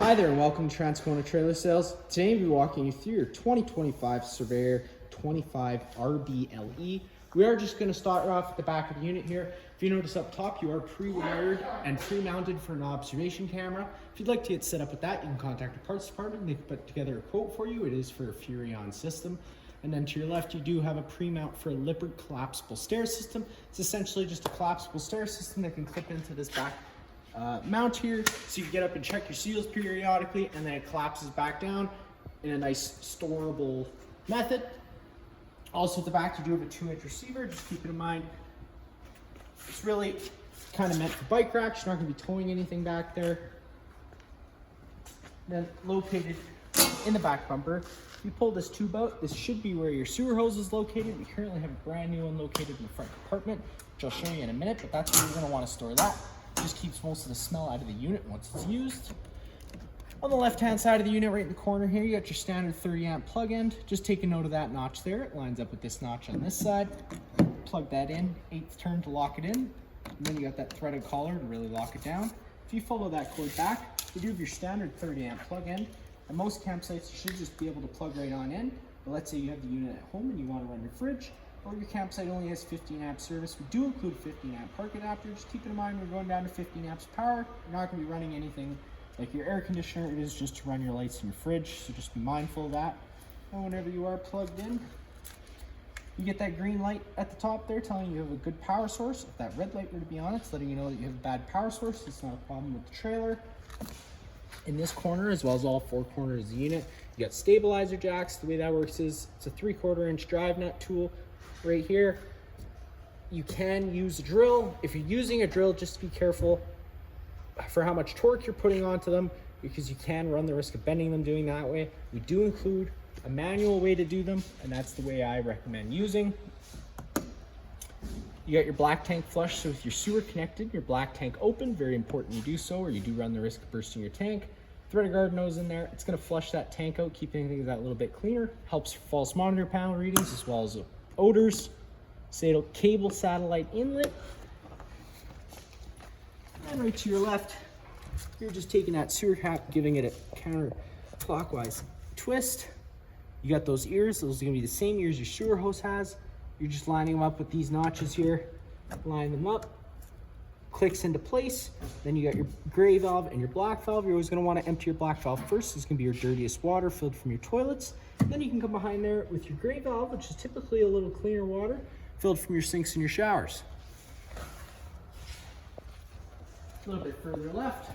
Hi there and welcome to Transcona Trailer Sales. Today we'll be walking you through your 2025 Surveyor 265Rble. We are just going to start off at the back of the unit here. If you notice up top, you are pre-wired and pre-mounted for an observation camera. If you'd like to get set up with that, you can contact the parts department and they can put together a quote for you. It is for a Furrion system. And then to your left, you do have a pre-mount for a Lippert collapsible stair system. It's essentially just a collapsible stair system that can clip into this back mount here, so you can get up and check your seals periodically, and then it collapses back down in a nice storable method. Also at the back, you do have a 2-inch receiver. Just keep it in mind, it's really kind of meant for bike racks. You're not going to be towing anything back there. Then located in the back bumper, if you pull this tube out, this should be where your sewer hose is located. We currently have a brand new one located in the front compartment, which I'll show you in a minute, but that's where you're going to want to store that. Just keeps most of the smell out of the unit once it's used. On the left hand side of the unit, right in the corner here, you got your standard 30 amp plug end. Just take a note of that notch there. It lines up with this notch on this side. Plug that in, 8th turn to lock it in. And then you got that threaded collar to really lock it down. If you follow that cord back, you do have your standard 30 amp plug end. At most campsites, you should just be able to plug right on in. But let's say you have the unit at home and you want to run your fridge, or your campsite only has 15 amp service. We do include 15 amp park adapter. Just keep in mind, we're going down to 15 amps power. You're not going to be running anything like your air conditioner. It is just to run your lights in your fridge, so just be mindful of that. And whenever you are plugged in, you get that green light at the top there telling you have a good power source. If that red light were to be on, it's letting you know that you have a bad power source. It's not a problem with the trailer. In this corner, as well as all 4 corners of the unit, you got stabilizer jacks. The way that works is it's a 3/4 inch drive nut tool. Right here, you can use a drill. If you're using a drill, just be careful for how much torque you're putting onto them, because you can run the risk of bending them doing that way. We do include a manual way to do them, and that's the way I recommend using. You got your black tank flush, so with your sewer connected, your black tank open, very important you do so, or you do run the risk of bursting your tank. Threaded guard nose in there, it's gonna flush that tank out, keeping things that little bit cleaner, helps false monitor panel readings as well as odors. Cable satellite inlet. And right to your left, you're just taking that sewer cap, giving it a counterclockwise twist. You got those ears, those are gonna be the same ears your sewer hose has. You're just lining them up with these notches here, line them up, clicks into place. Then you got your gray valve and your black valve. You're always gonna wanna empty your black valve first. It's gonna be your dirtiest water filled from your toilets. Then you can come behind there with your gray valve, which is typically a little cleaner water, filled from your sinks and your showers. A little bit further left.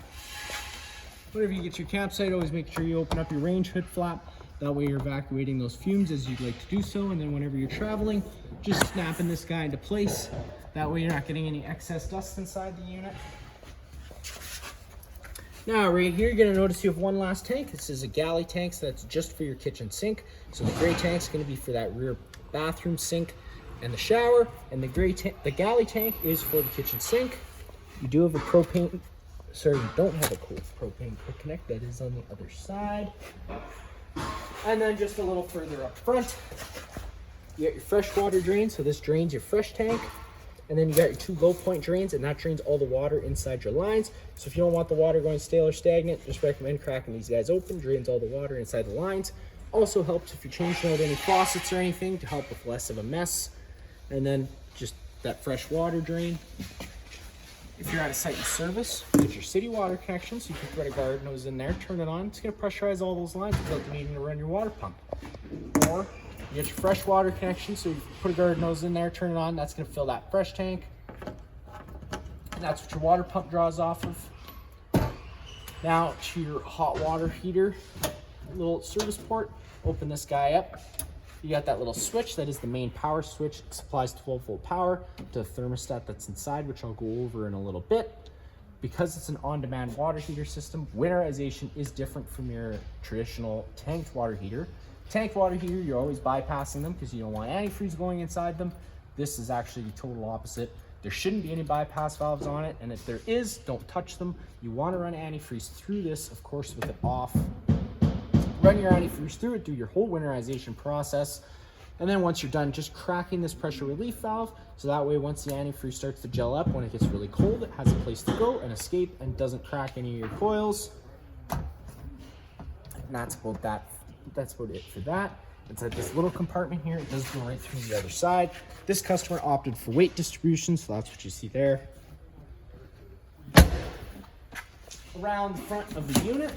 Whenever you get to your campsite, always make sure you open up your range hood flap. That way you're evacuating those fumes as you'd like to do so. And then whenever you're traveling, just snapping this guy into place. That way you're not getting any excess dust inside the unit. Now right here, you're gonna notice you have one last tank. This is a galley tank, so that's just for your kitchen sink. So the gray tank's gonna be for that rear bathroom sink and the shower, and the galley tank is for the kitchen sink. You do have a propane, sorry, you don't have a propane quick connect, that is on the other side. And then just a little further up front, you got your freshwater drain, so this drains your fresh tank. And then you got your 2 low point drains, and that drains all the water inside your lines. So if you don't want the water going stale or stagnant, just recommend cracking these guys open. Drains all the water inside the lines. Also helps if you're changing out any faucets or anything to help with less of a mess. And then just that fresh water drain. If you're at a site in service, get your city water connection, so you can thread a guard nose in there, turn it on. It's gonna pressurize all those lines without the needing to run your water pump. Or you get your fresh water connection, so you put a guard nose in there, turn it on, that's gonna fill that fresh tank. And that's what your water pump draws off of. Now to your hot water heater, little service port, open this guy up. You got that little switch, that is the main power switch. It supplies 12-volt power to the thermostat that's inside, which I'll go over in a little bit. Because it's an on-demand water heater system, winterization is different from your traditional tanked water heater. Tanked water heater, you're always bypassing them because you don't want antifreeze going inside them. This is actually the total opposite. There shouldn't be any bypass valves on it, and if there is, don't touch them. You want to run antifreeze through this, of course, with it off. Run your antifreeze through it, do your whole winterization process, and then once you're done, just cracking this pressure relief valve, so that way once the antifreeze starts to gel up, when it gets really cold, it has a place to go and escape and doesn't crack any of your coils. And that's about that. That's about it for that. It's at this little compartment here. It does go right through the other side. This customer opted for weight distribution, so that's what you see there. Around the front of the unit,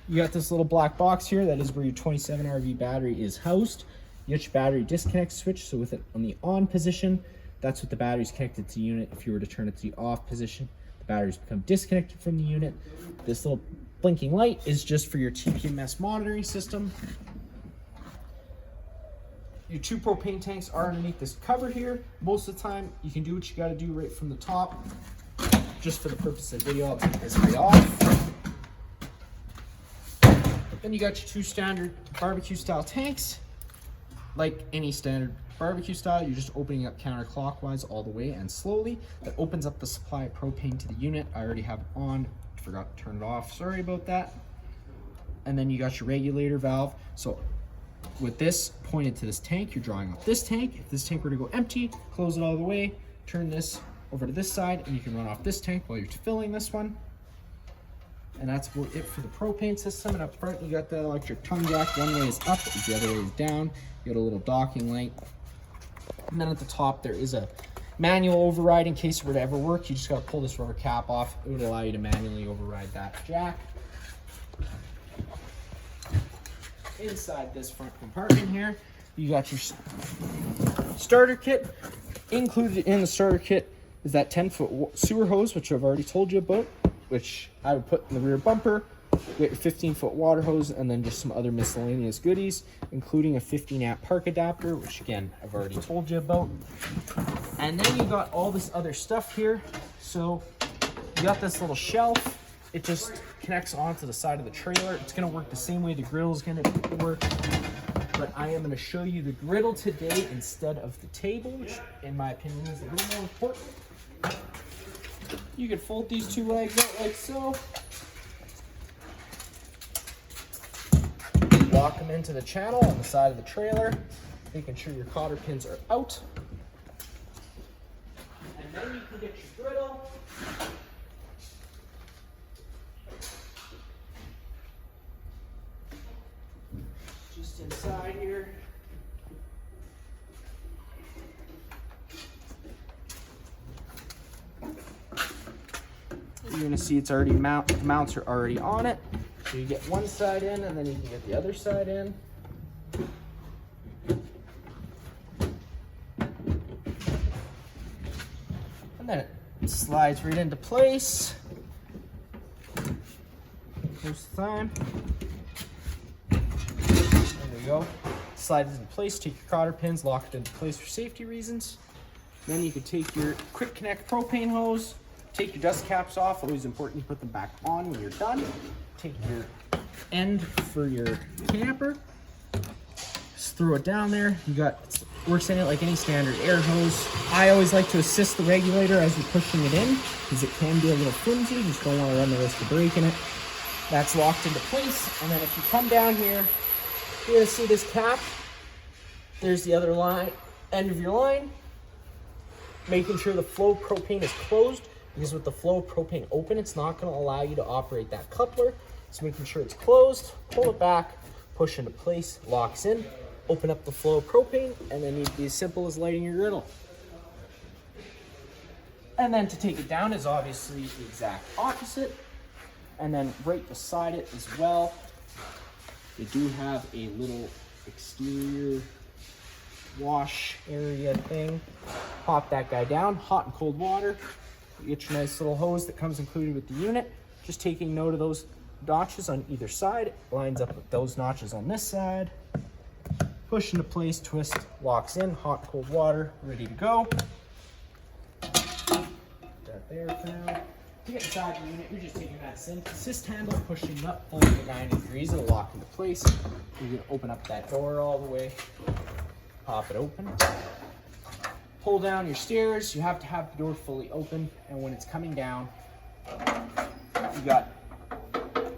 you got this little black box here. That is where your 27RV battery is housed. You got your battery disconnect switch, so with it on the on position, that's what the battery is connected to the unit. If you were to turn it to the off position, the batteries become disconnected from the unit. This little blinking light is just for your TPMS monitoring system. Your 2 propane tanks are underneath this cover here. Most of the time, you can do what you got to do right from the top. Just for the purpose of the video, I'll take this right off. Then you got your 2 standard barbecue style tanks. Like any standard barbecue style, you're just opening up counterclockwise all the way and slowly. That opens up the supply of propane to the unit. I already have it on, forgot to turn it off, sorry about that. And then you got your regulator valve. So with this pointed to this tank, you're drawing off this tank. If this tank were to go empty, close it all the way, turn this over to this side, and you can run off this tank while you're filling this one. And that's about it for the propane system. And up front, you got the electric tongue jack. One way is up, the other way is down. You got a little docking light. And then at the top, there is a manual override in case it were to ever work. You just got to pull this rubber cap off. It would allow you to manually override that jack. Inside this front compartment here, you got your starter kit. Included in the starter kit is that 10-foot sewer hose, which I've already told you about, which I would put in the rear bumper. You got your 15-foot water hose, and then just some other miscellaneous goodies, including a 15-amp park adapter, which again, I've already told you about. And then you got all this other stuff here. So you got this little shelf. It just connects onto the side of the trailer. It's gonna work the same way the griddle is gonna work, but I am gonna show you the griddle today instead of the table, which in my opinion is a little more important. You can fold these 2 legs out like so. Lock them into the channel on the side of the trailer, making sure your cotter pins are out. And then you can get your griddle. Just inside here. You're gonna see it's already the mounts are already on it. So you get one side in, and then you can get the other side in. And then it slides right into place. Most of the time. There we go. Slides into place, take your cotter pins, lock it into place for safety reasons. Then you can take your quick connect propane hose, take your dust caps off. Always important you put them back on when you're done. Take your end for your camper, just throw it down there. You got, works in it like any standard air hose. I always like to assist the regulator as you're pushing it in, because it can be a little flimsy. You just don't want to run the risk of breaking it. That's locked into place. And then if you come down here, you're gonna see this cap. There's the other line, end of your line. Making sure the flow propane is closed, because with the flow propane open, it's not going to allow you to operate that coupler. So making sure it's closed, pull it back, push into place, locks in, open up the flow propane, and then it'd be as simple as lighting your griddle. And then to take it down is obviously the exact opposite. And then right beside it as well, you do have a little exterior wash area thing. Pop that guy down, hot and cold water. You get your nice little hose that comes included with the unit. Just taking note of those notches on either side. It lines up with those notches on this side. Push into place, twist, locks in, hot and cold water, ready to go. Put that there for now. To get inside the unit, you're just taking that assist handle, pushing up, pulling it 90 degrees, it'll lock into place. You're gonna open up that door all the way, pop it open. Pull down your stairs. You have to have the door fully open, and when it's coming down, you got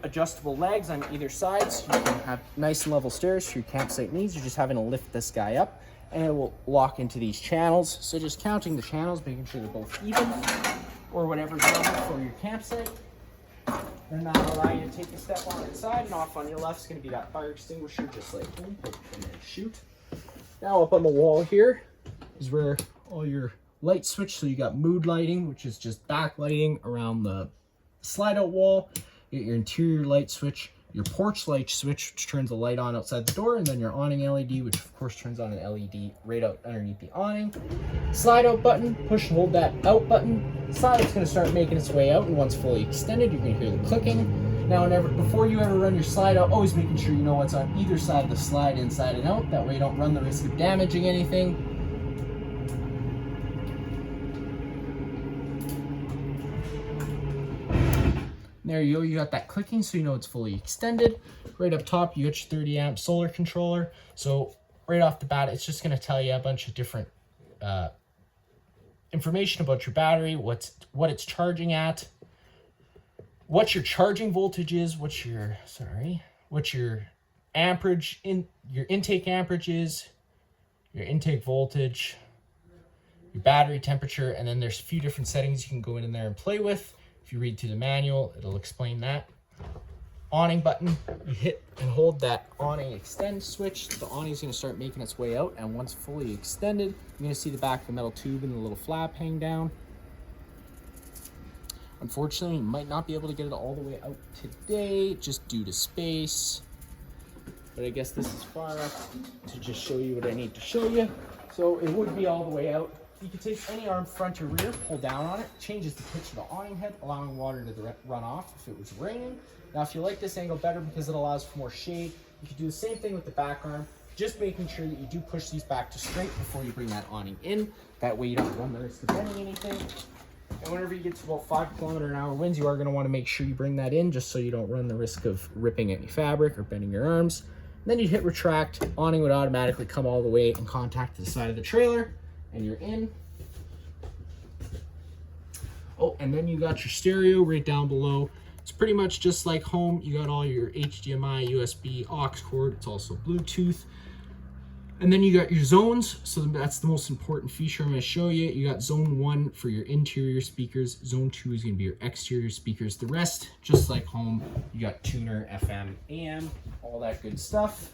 adjustable legs on either side, so you can have nice and level stairs for your campsite needs. You're just having to lift this guy up, and it will lock into these channels. So just counting the channels, making sure they're both even, or whatever's normal for your campsite. And that'll allow you to take a step on inside, and off on your left is going to be that fire extinguisher, just like home. And then shoot. Now up on the wall here is where all your light switch. So you got mood lighting, which is just backlighting around the slide out wall. You get your interior light switch, your porch light switch, which turns the light on outside the door, and then your awning LED, which of course turns on an LED right out underneath the awning. Slide out button, push and hold that out button. Slide out's going to start making its way out, and once fully extended, you're going to hear the clicking. Now, before you ever run your slide out, always making sure you know what's on either side of the slide, inside and out. That way you don't run the risk of damaging anything. There you go, you got that clicking, so you know it's fully extended. Right up top, you got your 30 amp solar controller. So right off the bat, it's just gonna tell you a bunch of different information about your battery, what it's charging at, what your charging voltage is, what your amperage, your intake amperage is, your intake voltage, your battery temperature, and then there's a few different settings you can go in there and play with. If you read through the manual, it'll explain that. Awning button, you hit and hold that awning extend switch. The awning is going to start making its way out, and once fully extended, you're going to see the back of the metal tube and the little flap hang down. Unfortunately, you might not be able to get it all the way out today, just due to space. But I guess this is far enough to just show you what I need to show you. So it would be all the way out. You can take any arm, front or rear, pull down on it, changes the pitch of the awning head, allowing water to run off if it was raining. Now, if you like this angle better because it allows for more shade, you can do the same thing with the back arm, just making sure that you do push these back to straight before you bring that awning in. That way you don't run the risk of bending anything. And whenever you get to about 5 km/h winds, you are going to want to make sure you bring that in just so you don't run the risk of ripping any fabric or bending your arms. And then you hit retract, awning would automatically come all the way and contact the side of the trailer, and you're in. Oh, and then you got your stereo right down below. It's pretty much just like home. You got all your HDMI, USB, aux cord. It's also Bluetooth. And then you got your zones. So that's the most important feature I'm going to show you. You got zone 1 for your interior speakers. Zone 2 is going to be your exterior speakers. The rest, just like home, you got tuner, FM, AM, all that good stuff.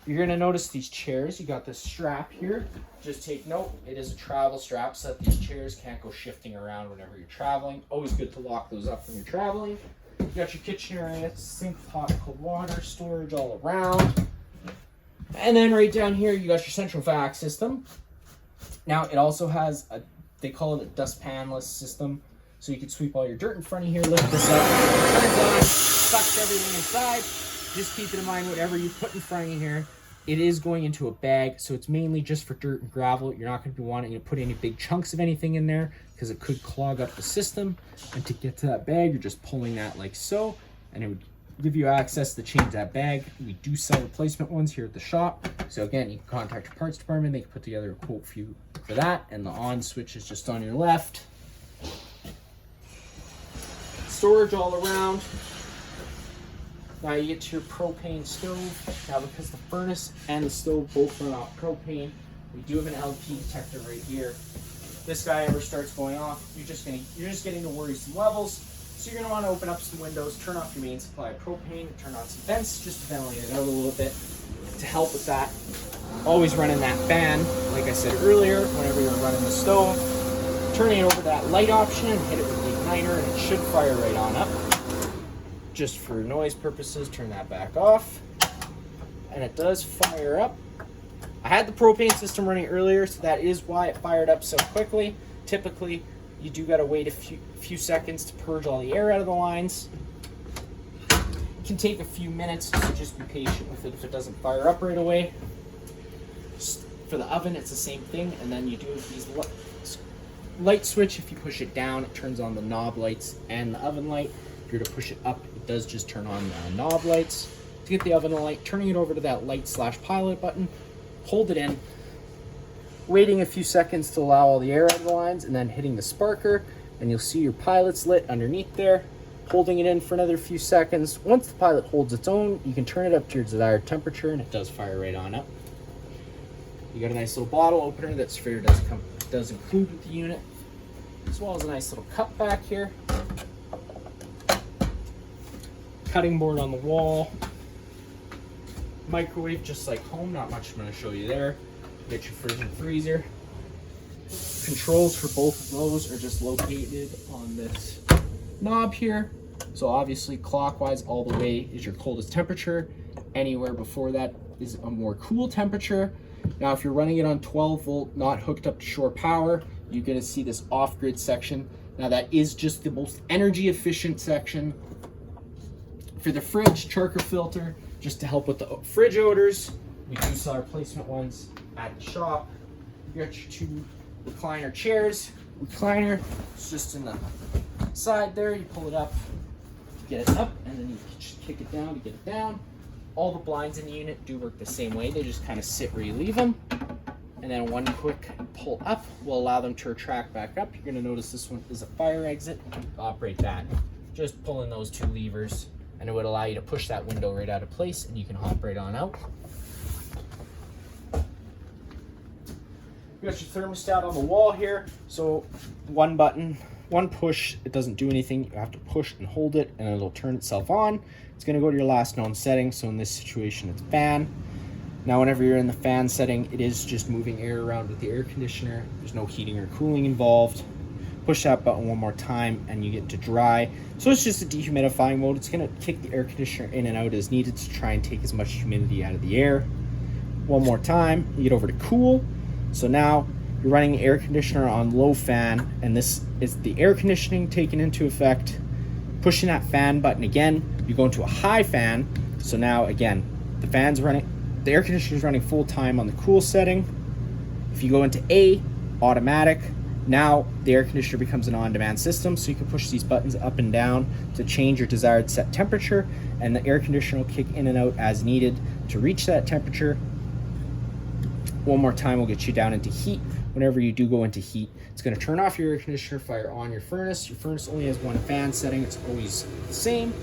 You're going to notice these chairs. You got this strap here. Just take note, it is a travel strap so that these chairs can't go shifting around whenever you're traveling. Always good to lock those up when you're traveling. You got your kitchen area, sink, hot, cold water, storage all around. And then right down here, you got your central vac system. Now, it also has they call it a dustpanless system. So you can sweep all your dirt in front of here, lift this up, turns on, sucks everything inside. Just keep it in mind, whatever you put in front of you here, it is going into a bag, so it's mainly just for dirt and gravel. You're not going to be wanting to put any big chunks of anything in there because it could clog up the system. And to get to that bag, you're just pulling that like so, and it would give you access to change that bag. We do sell replacement ones here at the shop. So again, you can contact your parts department. They can put together a quote for you for that. And the on switch is just on your left. Storage all around. Now you get to your propane stove. Now because the furnace and the stove both run off propane, we do have an LP detector right here. If this guy ever starts going off, you're just getting to worrisome levels. So you're gonna want to open up some windows, turn off your main supply of propane, turn on some vents just to ventilate it out a little bit to help with that. Always running that fan, like I said earlier, whenever you're running the stove. Turning it over to that light option and hit it with the igniter and it should fire right on up. Just for noise purposes, turn that back off. And it does fire up. I had the propane system running earlier, so that is why it fired up so quickly. Typically, you do gotta wait a few seconds to purge all the air out of the lines. It can take a few minutes, so just be patient with it if it doesn't fire up right away. For the oven, it's the same thing, and then you do these light switch. If you push it down, it turns on the knob lights and the oven light. If you're to push it up, it does just turn on knob lights. To get the oven light, turning it over to that light/pilot button, hold it in, waiting a few seconds to allow all the air out of the lines, and then hitting the sparker, and you'll see your pilot's lit underneath there, holding it in for another few seconds. Once the pilot holds its own, you can turn it up to your desired temperature, and it does fire right on up. You got a nice little bottle opener that Surveyor does include with the unit, as well as a nice little cup back here. cutting board on the wall, microwave just like home, not much I'm going to show you there. Get your fridge and freezer. Controls for both of those are just located on this knob here. So obviously clockwise all the way is your coldest temperature. Anywhere before that is a more cool temperature. Now if you're running it on 12 volt, not hooked up to shore power, you're going to see this off-grid section. Now that is just the most energy efficient section. For the fridge, charcoal filter, just to help with the fridge odors. We do sell replacement ones at the shop. You got your 2 recliner chairs. Recliner, it's just in the side there. You pull it up, get it up, and then you just kick it down to get it down. All the blinds in the unit do work the same way. They just kind of sit where you leave them. And then one quick pull up will allow them to retract back up. You're gonna notice this one is a fire exit. Operate that. Just pulling those 2 levers, and it would allow you to push that window right out of place, and you can hop right on out. You got your thermostat on the wall here. So one button, one push, it doesn't do anything. You have to push and hold it, and it'll turn itself on. It's gonna go to your last known setting. So in this situation, it's fan. Now, whenever you're in the fan setting, it is just moving air around with the air conditioner. There's no heating or cooling involved. Push that button one more time and you get to dry. So it's just a dehumidifying mode. It's gonna kick the air conditioner in and out as needed to try and take as much humidity out of the air. One more time, you get over to cool. So now you're running the air conditioner on low fan, and this is the air conditioning taken into effect. Pushing that fan button again, you go into a high fan. So now again, the fan's running, the air conditioner is running full time on the cool setting. If you go into A, automatic, now the air conditioner becomes an on-demand system, so you can push these buttons up and down to change your desired set temperature, and the air conditioner will kick in and out as needed to reach that temperature. One more time will get you down into heat. Whenever you do go into heat, it's going to turn off your air conditioner, fire on your furnace. Your furnace only has one fan setting. It's always the same,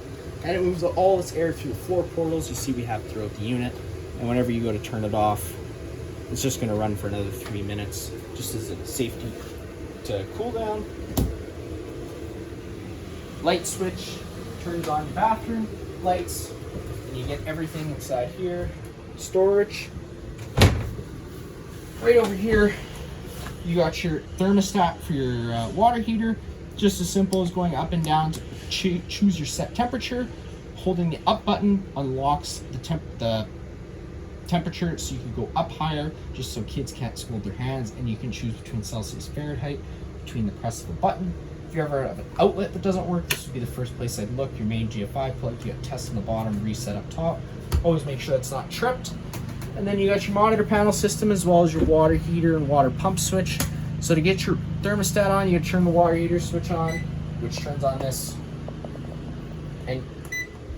and it moves all this air through the floor portals you see we have throughout the unit. And whenever you go to turn it off, it's just going to run for another 3 minutes, just as a safety to cool down. Light switch turns on your bathroom lights, and you get everything inside here. Storage. Right over here, you got your thermostat for your water heater. Just as simple as going up and down to choose your set temperature. Holding the up button unlocks the temperature, so you can go up higher, just so kids can't scold their hands, and you can choose between Celsius, Fahrenheit, between the press of a button. If you ever have an outlet that doesn't work, this would be the first place I'd look. Your main GFI plug, you got test on the bottom, reset up top. Always make sure it's not tripped. And then you got your monitor panel system, as well as your water heater and water pump switch. So to get your thermostat on, you gotta turn the water heater switch on, which turns on this, and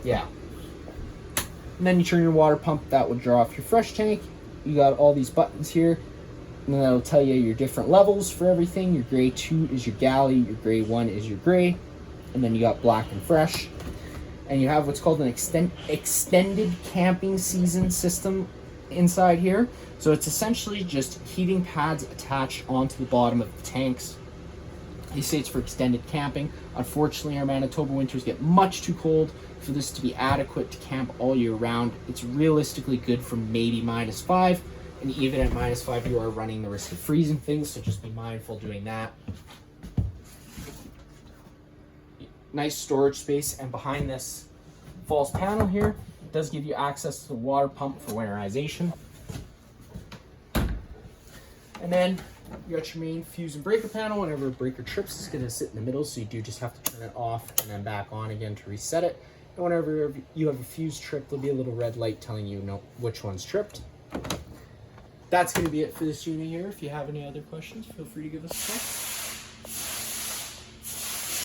yeah. And then you turn your water pump, that will draw off your fresh tank. You got all these buttons here, and then that'll tell you your different levels for everything. Your gray 2 is your galley, your gray 1 is your gray, and then you got black and fresh. And you have what's called an extended camping season system inside here. So it's essentially just heating pads attached onto the bottom of the tanks. They say it's for extended camping. Unfortunately, our Manitoba winters get much too cold for this to be adequate to camp all year round. It's realistically good for maybe -5, and even at -5 you are running the risk of freezing things, so just be mindful doing that. Nice storage space, and behind this false panel here, it does give you access to the water pump for winterization. And then you got your main fuse and breaker panel. Whenever a breaker trips, it's going to sit in the middle, so you do just have to turn it off and then back on again to reset it. And whenever you have a fuse tripped, there'll be a little red light telling you which one's tripped. That's going to be it for this unit here. If you have any other questions, feel free to give us a call.